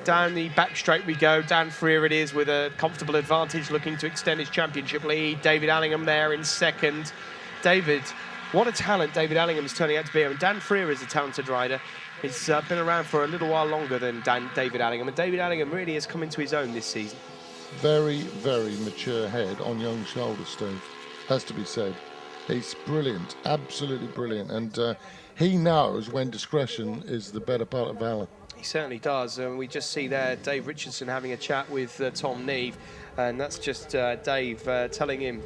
Down the back straight we go. Dan Freer it is with a comfortable advantage, looking to extend his championship lead. David Allingham there in second. David, what a talent David Allingham is turning out to be. And Dan Freer is a talented rider. He's been around for a little while longer than David Allingham, and David Allingham really has come into his own this season. Very, very mature head on young shoulders, Steve. Has to be said. He's brilliant, absolutely brilliant, and he knows when discretion is the better part of valour. He certainly does, and we just see there Dave Richardson having a chat with Tom Neve, and that's just Dave telling him,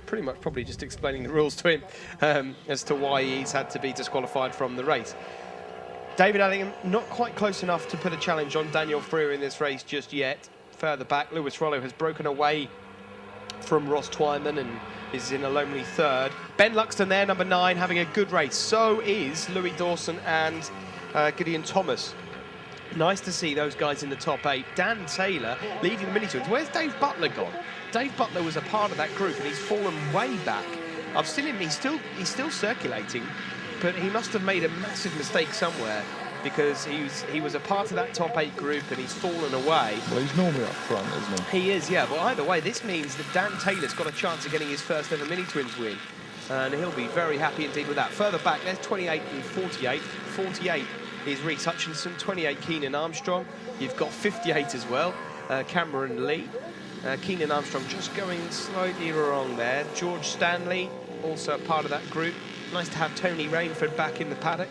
pretty much probably just explaining the rules to him as to why he's had to be disqualified from the race. David Allingham not quite close enough to put a challenge on Daniel Freer in this race just yet. Further back, Lewis Rollo has broken away from Ross Twyman and is in a lonely third. Ben Luxton there, number 9, having a good race. So is Louis Dawson and Gideon Thomas. Nice to see those guys in the top 8. Dan Taylor leading the mini-twins. Where's Dave Butler gone? Dave Butler was a part of that group and he's fallen way back. I've seen him, he's still circulating, but he must have made a massive mistake somewhere, because he was a part of that top 8 group and he's fallen away. Well, he's normally up front, isn't he? He is, yeah. But either way, this means that Dan Taylor's got a chance of getting his first ever mini-twins win. And he'll be very happy indeed with that. Further back, there's 28 and 48. 48 is Reece Hutchinson, 28 Keenan Armstrong. You've got 58 as well, Cameron Lee. Keenan Armstrong just going slightly wrong there. George Stanley, also a part of that group. Nice to have Tony Rainford back in the paddock.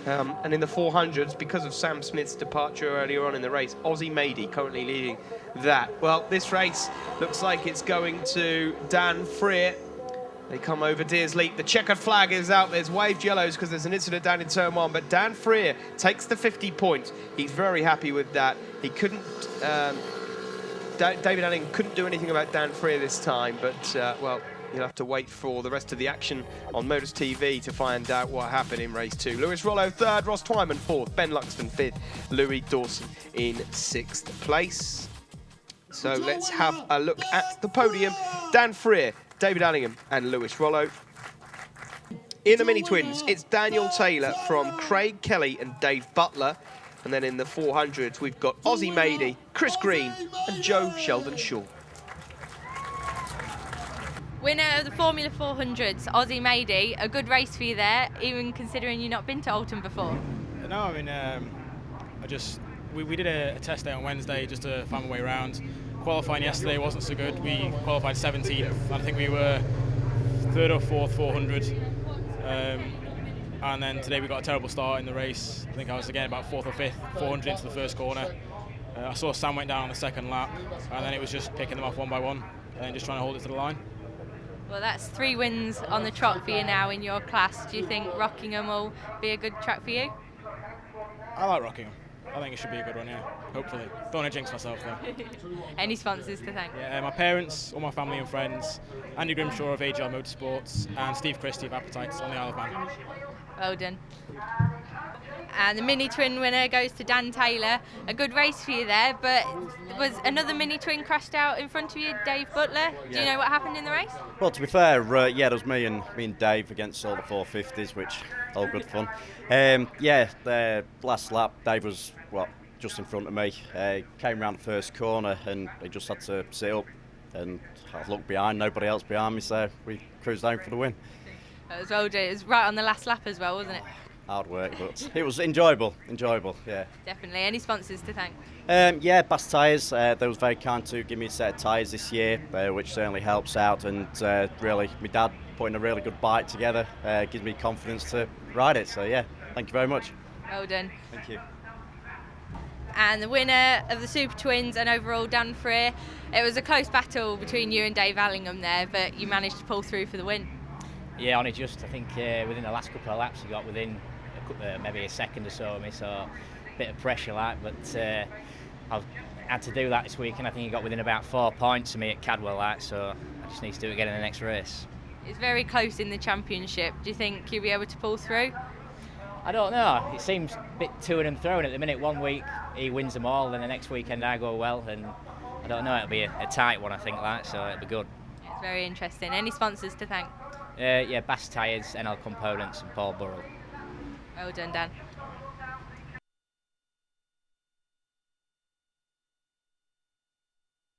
And in the 400s, because of Sam Smith's departure earlier on in the race, Ozzy Mady currently leading that. Well, this race looks like it's going to Dan Freer. They come over Deers Leap. The checkered flag is out. There's waved yellows because there's an incident down in turn 1. But Dan Freer takes the 50 points. He's very happy with that. He couldn't... David Allingham couldn't do anything about Dan Freer this time. But, well... You'll have to wait for the rest of the action on Motors TV to find out what happened in race 2. Lewis Rollo 3rd, Ross Twyman 4th, Ben Luxton 5th, Louis Dawson in 6th place. So let's have a look at the podium. Dan Freer, David Allingham and Lewis Rollo. In the mini-twins, it's Daniel Taylor from Craig Kelly and Dave Butler. And then in the 400s, we've got Ozzy Mady, Chris Green and Joe Sheldon Shaw. Winner of the Formula 400s, Ozzy Mady. A good race for you there, even considering you've not been to Oulton before. No, I mean, we did a test day on Wednesday just to find my way around. Qualifying yesterday wasn't so good. We qualified 17th. I think we were 3rd or 4th 400. And then today we got a terrible start in the race. I think I was again about 4th or 5th 400 into the first corner. I saw Sam went down on the second lap, and then it was just picking them off one by one and then just trying to hold it to the line. Well, that's 3 wins on the trot for you now in your class. Do you think Rockingham will be a good track for you? I like Rockingham. I think it should be a good one, yeah. Hopefully. Don't want to jinx myself, though. Any sponsors to thank? Yeah, my parents, all my family and friends, Andy Grimshaw of AGL Motorsports, and Steve Christie of Appetites on the Isle of Man. Well done. And the mini twin winner goes to Dan Taylor. A good race for you there, but was another mini twin crashed out in front of you, Dave Butler. Do you know what happened in the race? Well, to be fair, yeah, it was me and Dave against all the 450s, which all good fun. The last lap, Dave was just in front of me. Came round the first corner and he just had to sit up, and I looked behind, nobody else behind me, so we cruised down for the win. That was well done. It was right on the last lap as well, wasn't it? Hard work, but it was enjoyable, yeah. Definitely. Any sponsors to thank? Bass Tyres, they was very kind to give me a set of tyres this year, which certainly helps out, and really, my dad putting a really good bike together gives me confidence to ride it, so yeah, thank you very much. Well done. Thank you. And the winner of the Super Twins and overall Dan Freer. It was a close battle between you and Dave Allingham there, but you managed to pull through for the win. Yeah, only just, I think within the last couple of laps you got within maybe a second or so of me, so a bit of pressure but I've had to do that this week, and I think he got within about 4 points of me at Cadwell so I just need to do it again in the next race. It's very close in the championship. Do you think you'll be able to pull through? I don't know, it seems a bit to and fro at the minute. One week he wins them all, then the next weekend I go well, and I don't know, it'll be a tight one I think so it'll be good. It's very interesting. Any sponsors to thank? Bass Tyres, NL Components and Paul Burrell. Well done, Dan.